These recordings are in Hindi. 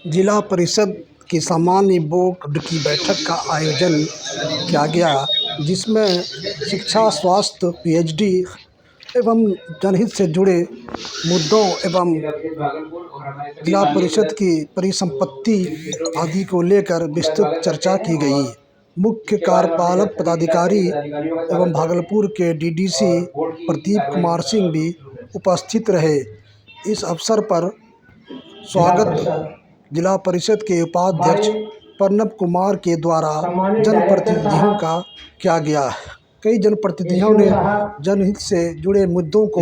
जिला परिषद की सामान्य बोर्ड की बैठक का आयोजन किया गया, जिसमें शिक्षा, स्वास्थ्य, पीएचडी एवं जनहित से जुड़े मुद्दों एवं जिला परिषद की परिसंपत्ति आदि को लेकर विस्तृत चर्चा की गई। मुख्य कार्यपालक पदाधिकारी एवं भागलपुर के डीडीसी प्रदीप कुमार सिंह भी उपस्थित रहे। इस अवसर पर स्वागत जिला परिषद के उपाध्यक्ष प्रणब कुमार के द्वारा जनप्रतिनिधियों का किया गया। कई जनप्रतिनिधियों ने जनहित से जुड़े मुद्दों को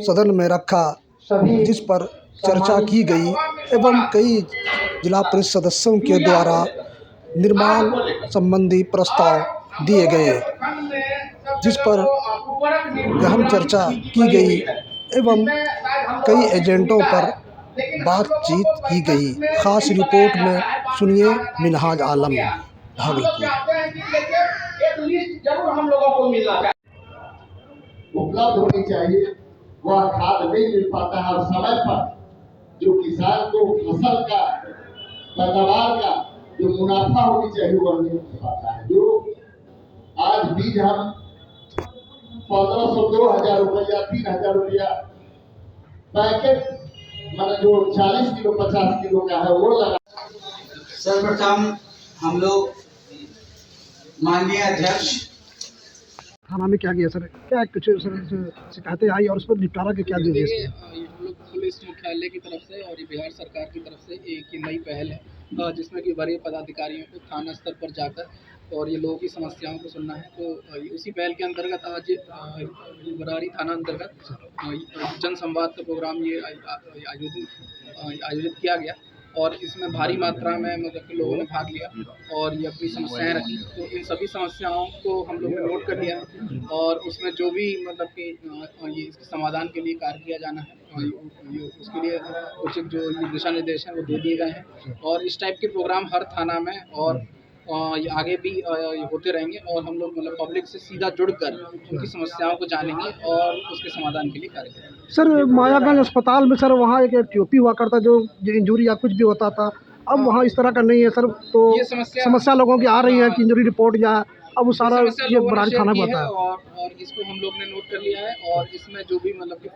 सदन में रखा, जिस पर चर्चा की गई एवं कई जिला परिषद सदस्यों के द्वारा निर्माण संबंधी प्रस्ताव दिए गए, जिस पर गहन चर्चा की गई एवं कई एजेंडों पर बातचीत की गई। खास रिपोर्ट में सुनिए मिनहाज आलम, भागलपुर। उपलब्ध होनी चाहिए, वह खाद नहीं मिल पाता है और समय पर जो किसान को फसल का पैदावार का जो मुनाफा होनी चाहिए वह नहीं मिल पाता है। जो आज बीज हम 1500, 2000 रुपया, 3000 रुपया पैकेट मैंने जो 40 किलो 50 किलो का है वो लगा। सर्वप्रथम हम लोग माननीय अध्यक्ष थाना में क्या किया सर, क्या कुछ शिकायतें आई और उस पर निपटारा के क्या निर्देश? हम लोग पुलिस मुख्यालय की तरफ से और ये बिहार सरकार की तरफ से एक नई पहल है, जिसमें कि वरीय पदाधिकारियों को थाना स्तर पर जाकर और ये लोगों की समस्याओं को सुनना है। तो उसी पहल के अंतर्गत आज बरारी थाना अंतर्गत जन संवाद का प्रोग्राम ये आयोजित किया गया और इसमें भारी मात्रा में मतलब कि लोगों ने भाग लिया और ये अपनी समस्याएं रखी। तो इन सभी समस्याओं को हम लोग ने नोट कर लिया और उसमें जो भी मतलब कि ये इसके समाधान के लिए कार्य किया जाना है उसके लिए उचित जो ये दिशा निर्देश हैं वो दे दिए गए हैं। और इस टाइप के प्रोग्राम हर थाना में और ये आगे भी होते रहेंगे और हम लोग मतलब पब्लिक से सीधा जुड़कर उनकी समस्याओं को जानेंगे और उसके समाधान के लिए कार्य करेंगे। सर, मायागंज अस्पताल में सर वहाँ एक टीओपी हुआ करता, जो इंजरी या कुछ भी होता था, अब वहाँ इस तरह का नहीं है सर। तो ये समस्या लोगों की आ रही है कि इंजरी रिपोर्ट या अब वो सारा ये बरारी थाना को आता है और इसको हम लोग ने नोट कर लिया है और इसमें जो भी मतलब कि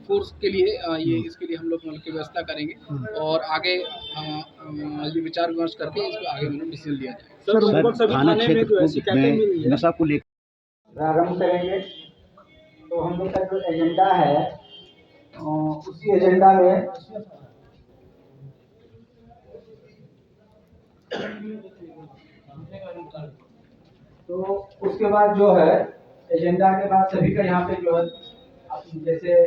फोर्स के लिए ये इसके लिए हम लोग मतलब की व्यवस्था करेंगे और आगे ये विचार विमर्श करके इसको आगे मतलब डिसीजन लिया जाए। सर, थाना क्षेत्र में नशा को लेकर प्रारंभ करेंगे। तो हम लोग का जो एजेंडा है उसी एजेंडा में तो उसके बाद जो है एजेंडा के बाद सभी का यहाँ पे जो है जैसे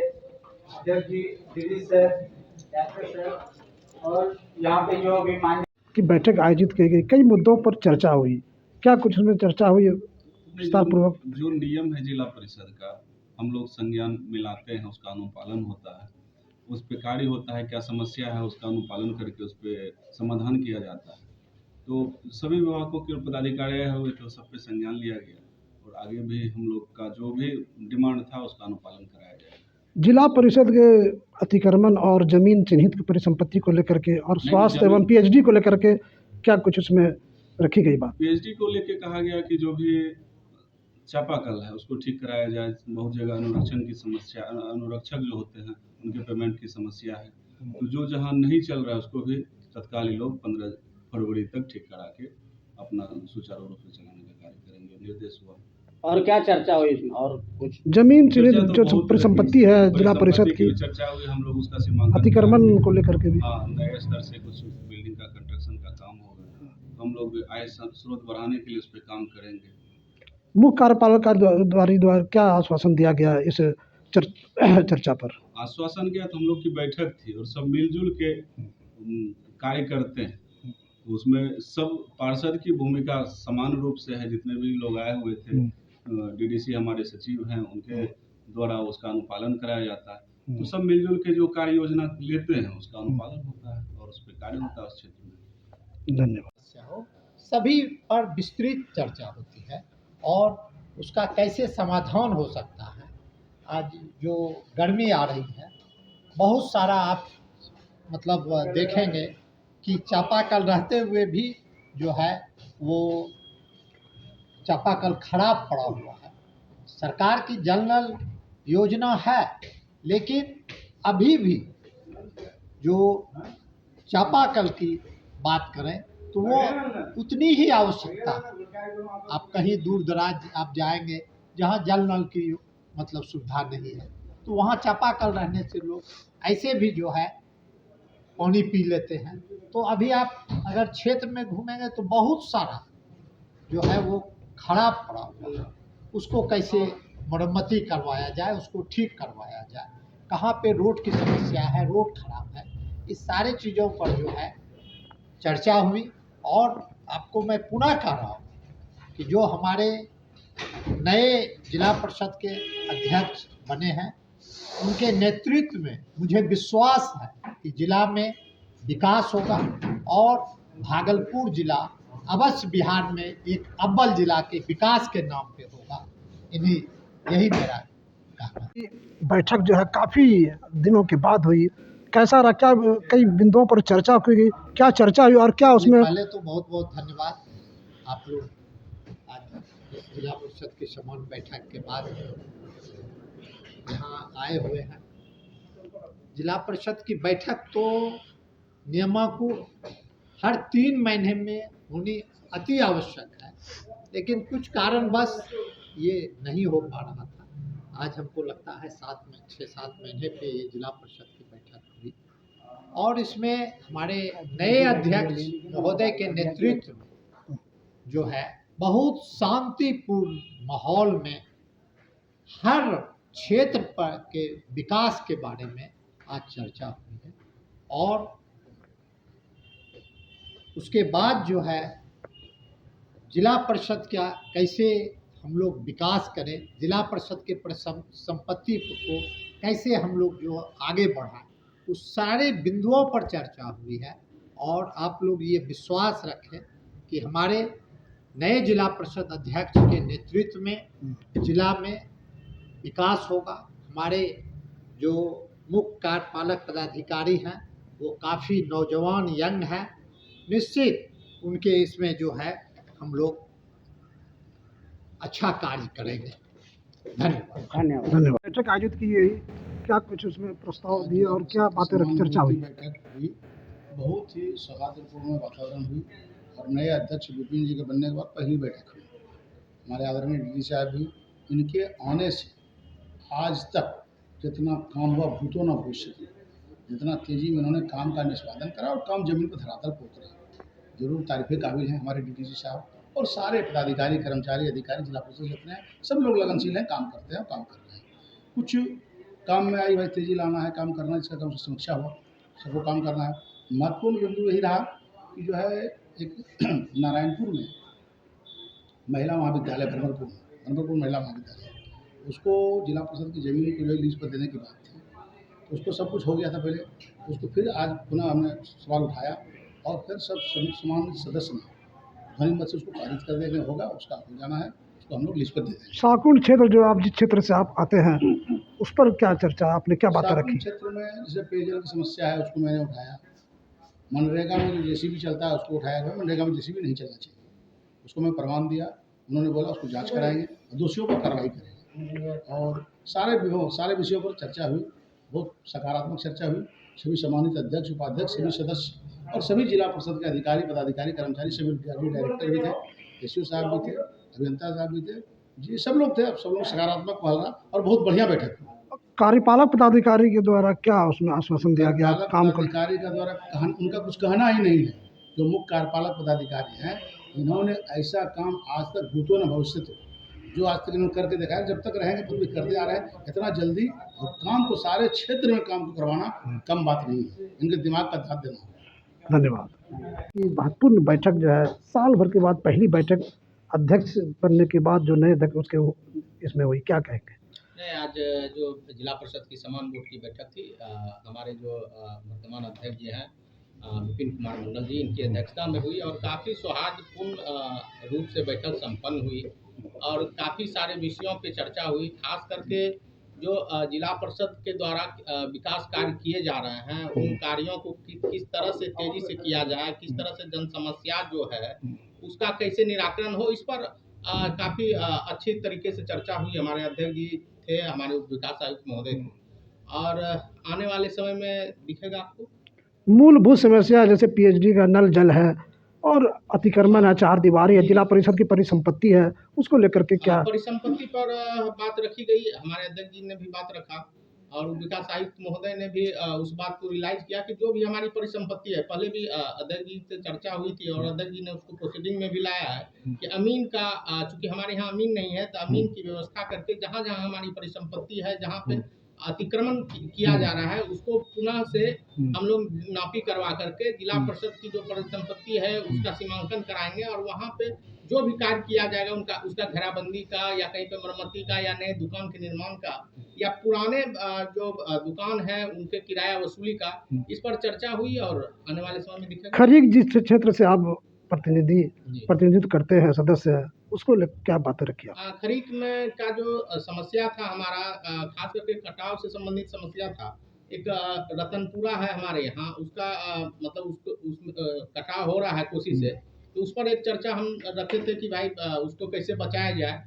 अध्यक्ष जी, डीडी सर, डॉक्टर सर और यहाँ पे जो भी मान्य की बैठक आयोजित की गई, कई मुद्दों पर चर्चा हुई। क्या कुछ उसमें चर्चा हुई विस्तार पूर्वक? जो नियम है जिला परिषद का, हम लोग संज्ञान मिलाते हैं, उसका अनुपालन होता है, उस पे कार्य होता है, क्या समस्या है उसका अनुपालन करके उस पर समाधान किया जाता है। तो सभी विभागों के पदाधिकारी आए हुए थे, सब पे संज्ञान लिया गया और आगे भी हम लोग का जो भी डिमांड था उसका अनुपालन कराया गया। जिला परिषद के अतिक्रमण और जमीन चिन्हित की परिसंपत्ति को लेकर के और स्वास्थ्य एवं पीएचडी को लेकर के क्या कुछ उसमें रखी गई बात? पीएचडी को लेके कहा गया कि जो भी चापाकल है उसको ठीक कराया जाए। बहुत जगह अनुरक्षण की समस्या, अनुरक्षक जो होते हैं उनके पेमेंट की समस्या है, तो जो जहाँ नहीं चल रहा है उसको भी तत्काल लोग 15 फरवरी तक ठीक करा के अपना सुचारू रूप से चलाने का कार्य करेंगे, निर्देश हुआ। और क्या चर्चा हुई इसमें? और कुछ जमीन चिन्हित जो परिसंपत्ति है जिला परिषद की चर्चा हुई, हम लोग उसका सीमांकन अतिक्रमण को लेकर के भी नए स्तर से कुछ बिल्डिंग का कंस्ट्रक्शन का काम होगा, हम लोग आय स्रोत बढ़ाने के लिए उस पर काम करेंगे। मुख्य कार्यपालक का द्वारा क्या आश्वासन दिया गया इस चर्चा पर? आश्वासन किया तो हम लोग की बैठक थी और सब मिलजुल के कार्य करते हैं, तो उसमें सब पार्षद की भूमिका समान रूप से है। जितने भी लोग आए हुए थे, डीडीसी हमारे सचिव हैं, उनके द्वारा उसका अनुपालन कराया जाता है। तो सब मिलजुल के जो कार्य योजना लेते हैं उसका अनुपालन होता है और उस पर कार्य होता है उस क्षेत्र में। धन्यवाद। सभी पर विस्तृत चर्चा होती है और उसका कैसे समाधान हो सकता है। आज जो गर्मी आ रही है, बहुत सारा आप मतलब देखेंगे कि चापाकल रहते हुए भी जो है वो चापाकल खराब पड़ा हुआ है। सरकार की जल नल योजना है, लेकिन अभी भी जो चापाकल की बात करें तो वो उतनी ही आवश्यकता है। आप कहीं दूर दराज आप जाएंगे जहाँ जल नल की मतलब सुविधा नहीं है, तो वहाँ चापाकल रहने से लोग ऐसे भी जो है पानी पी लेते हैं। तो अभी आप अगर क्षेत्र में घूमेंगे तो बहुत सारा जो है वो खराब पड़ा हुआ है। उसको कैसे मरम्मती करवाया जाए, उसको ठीक करवाया जाए, कहाँ पे रोड की समस्या है, रोड खराब है, इस सारे चीज़ों पर जो है चर्चा हुई। और आपको मैं पुनः कह रहा हूँ कि जो हमारे नए जिला परिषद के अध्यक्ष बने हैं, उनके नेतृत्व में मुझे विश्वास है कि जिला में विकास होगा और भागलपुर जिला अवश्य बिहार में एक अव्वल जिला के विकास के नाम पे होगा। यही मेरा कहना है। बैठक जो है काफ़ी दिनों के बाद हुई, कैसा रहा? क्या कई बिंदुओं पर चर्चा की, क्या चर्चा हुई और क्या उसमें? पहले तो बहुत बहुत धन्यवाद, आप लोग आज जिला परिषद की समान बैठक के बाद यहाँ आए हुए हैं। जिला परिषद की बैठक तो नियमानुसार हर 3 महीने में होनी अति आवश्यक है, लेकिन कुछ कारणवश ये नहीं हो पा रहा था। आज हमको लगता है 6-7 महीने पे ये जिला परिषद की बैठक हुई और इसमें हमारे नए अध्यक्ष महोदय के नेतृत्व में जो है बहुत शांतिपूर्ण माहौल में हर क्षेत्र पर के विकास के बारे में आज चर्चा हुई है। और उसके बाद जो है जिला परिषद का कैसे हम लोग विकास करें, जिला परिषद के संपत्ति को कैसे हम लोग जो आगे बढ़ाएं, उस सारे बिंदुओं पर चर्चा हुई है। और आप लोग ये विश्वास रखें कि हमारे नए जिला परिषद अध्यक्ष के नेतृत्व में जिला में विकास होगा। हमारे जो मुख्य कार्यपालक पदाधिकारी हैं वो काफ़ी नौजवान यंग हैं, निश्चित उनके इसमें जो है हम लोग अच्छा कार्य करेंगे। धन्यवाद। धन्यवाद। बैठक आयोजित की गई, क्या कुछ उसमें प्रस्ताव दिए और क्या बातें चर्चा हुई? बैठक हुई, बहुत ही सौहार्दपूर्ण वातावरण हुई और नए अध्यक्ष विपिन जी के बनने के बाद पहली बैठक हुई। हमारे आदरणीय डीडी साहब भी, इनके आने से आज तक जितना काम हुआ भूतो न भविष्य, जितना तेजी में उन्होंने काम का निष्पादन करा और काम जमीन पर धरातल पर उतरा, जरूर तारीफ़ काबिल हैं हमारे डीडी साहब। और सारे पदाधिकारी, कर्मचारी, अधिकारी, जिला परिषद जितने हैं सब लोग लगनशील हैं, काम करते हैं और काम कर रहे हैं। कुछ काम में आई भाई तेजी लाना है, काम करना है, इसका काम से समीक्षा हुआ, सबको काम करना है। महत्वपूर्ण बिंदु यही रहा कि जो है एक नारायणपुर में महिला महाविद्यालय, भरमरपुर महिला महाविद्यालय, उसको जिला परिषद की ज़मीन को लीज पर देने की बात थी, तो उसको सब कुछ हो गया था पहले, उसको फिर आज पुनः हमने सवाल उठाया और फिर सब समान सदस्य ने ध्वनि मत से उसको पारित कर देने होगा, उसका हो जाना है, उसको हम लोग लीज पर दे देंगे। शाकुन क्षेत्र जो आप जिस क्षेत्र से आप आते हैं उस पर क्या चर्चा, आपने क्या बातें रखी? क्षेत्र में जैसे पेयजल की समस्या है उसको मैंने उठाया, मनरेगा में जो जेसीबी चलता है उसको उठाया गया। मनरेगा में जेसीबी नहीं चलना चाहिए, उसको मैं प्रमाण दिया, उन्होंने बोला उसको जांच कराएंगे, दोषियों पर कार्रवाई करेंगे। और सारे विषयों पर चर्चा हुई, बहुत सकारात्मक चर्चा हुई। सभी सम्मानित अध्यक्ष, उपाध्यक्ष, सभी सदस्य और सभी जिला परिषद के अधिकारी, पदाधिकारी, कर्मचारी, सभी डायरेक्टर भी थे, एसओ साहब भी थे, अभियंता साहब भी थे, जी सब लोग थे। सब लोग सकारात्मक पहल रहा और बहुत बढ़िया बैठक हुई। कार्यपालक पदाधिकारी के द्वारा क्या उसमें आश्वासन दिया गया? काम कर पदाधिकारी का द्वारा उनका कुछ कहना ही नहीं है। जो मुख्य कार्यपालक पदाधिकारी हैं, इन्होंने ऐसा काम आज तक भूतो न भविष्य जो आज तक इन्होंने करके दिखाया, जब तक रहेंगे तब भी करते आ रहे हैं। इतना जल्दी और काम को सारे क्षेत्र में काम को करवाना कम बात नहीं है, इनके दिमाग का साथ देना। धन्यवाद। ये महत्वपूर्ण बैठक जो है साल भर के बाद पहली बैठक अध्यक्ष बनने के बाद जो नए अध्यक्ष उसके इसमें हुई, क्या कहेंगे? आज जो जिला परिषद की समान बोर्ड की बैठक थी, हमारे जो वर्तमान अध्यक्ष जी हैं विपिन कुमार मंडल जी, इनकी अध्यक्षता में हुई और काफ़ी सौहार्दपूर्ण रूप से बैठक संपन्न हुई और काफ़ी सारे विषयों पे चर्चा हुई। खास करके जो जिला परिषद के द्वारा विकास कार्य किए जा रहे हैं, उन कार्यों को किस तरह से तेजी से किया जाए, किस तरह से जन समस्या जो है उसका कैसे निराकरण हो, इस पर काफ़ी अच्छी तरीके से चर्चा हुई। हमारे अध्यक्ष जी थे, हमारे उप विकास आयुक्त महोदय थे, और आने वाले समय में दिखेगा आपको मूलभूत समस्या जैसे पीएचडी का नल जल है और अतिक्रमण है, चार दीवारी है, जिला परिषद की परिसंपत्ति है, उसको लेकर के क्या परिसंपत्ति पर बात रखी गई। हमारे अध्यक्ष जी ने भी बात रखा और विकास आयुक्त महोदय ने भी उस बात को रियलाइज किया कि जो भी हमारी परिसंपत्ति है, पहले भी अध्यक्ष जी से चर्चा हुई थी और अध्यक्ष जी ने उसको प्रोसीडिंग में भी लाया है कि अमीन का, चूंकि हमारे यहाँ अमीन नहीं है, तो अमीन की व्यवस्था करके जहाँ जहाँ हमारी परिसंपत्ति है, जहाँ पे अतिक्रमण किया जा रहा है, उसको पुनः से हम लोग नापी करवा करके जिला परिषद की जो परिसंपत्ति है उसका सीमांकन कराएंगे और वहाँ पे जो भी कार्य किया जाएगा उनका, उसका घेराबंदी का या कहीं पे मरम्मती का या नए दुकान के निर्माण का या पुराने जो दुकान है उनके किराया वसूली का, इस पर चर्चा हुई और आने वाले समय में दिखेगा। खरीक जिस क्षेत्र से आप प्रतिनिधित्व करते हैं, सदस्य हैं, उसको क्या बातें रखी आप? खरीक में का जो समस्या था हमारा, खास करके कटाव से संबंधित समस्या था। एक रतनपुरा है हमारे यहाँ, उसका मतलब उसको कटाव हो रहा है कोशिश से, तो उस पर एक चर्चा हम रखे थे कि भाई उसको कैसे बचाया जाए।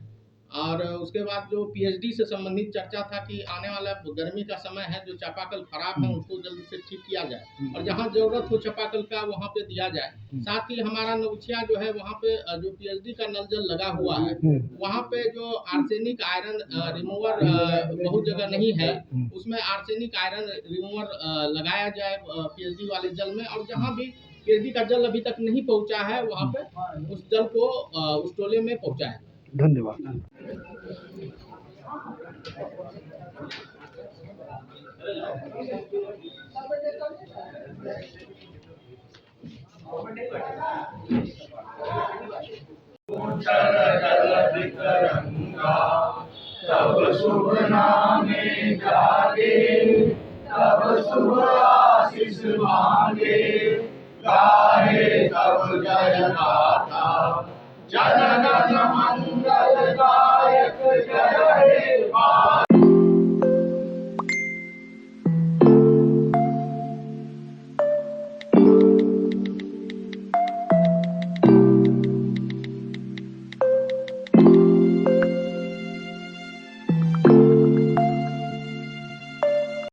और उसके बाद जो पीएचडी से संबंधित चर्चा था कि आने वाला गर्मी का समय है, जो चापाकल खराब है उसको जल्दी से ठीक किया जाए और जहाँ जरूरत हो चापाकल का वहाँ पे दिया जाए। साथ ही हमारा नौछिया जो है वहाँ पे जो पीएचडी का नल जल लगा हुआ है, वहाँ पे जो आर्सेनिक आयरन रिमूवर बहुत जगह नहीं है, उसमें आर्सेनिक आयरन रिमूवर लगाया जाए पीएचडी वाले जल में, और जहाँ भी पीएचडी का जल अभी तक नहीं पहुँचा है वहाँ पे उस जल को उस टोले में पहुँचाए। धन्यवाद। तब शुभ नामे जागे, तब शुभ आशीष मांगे, गाहे तब जय गाथा, जन गण मन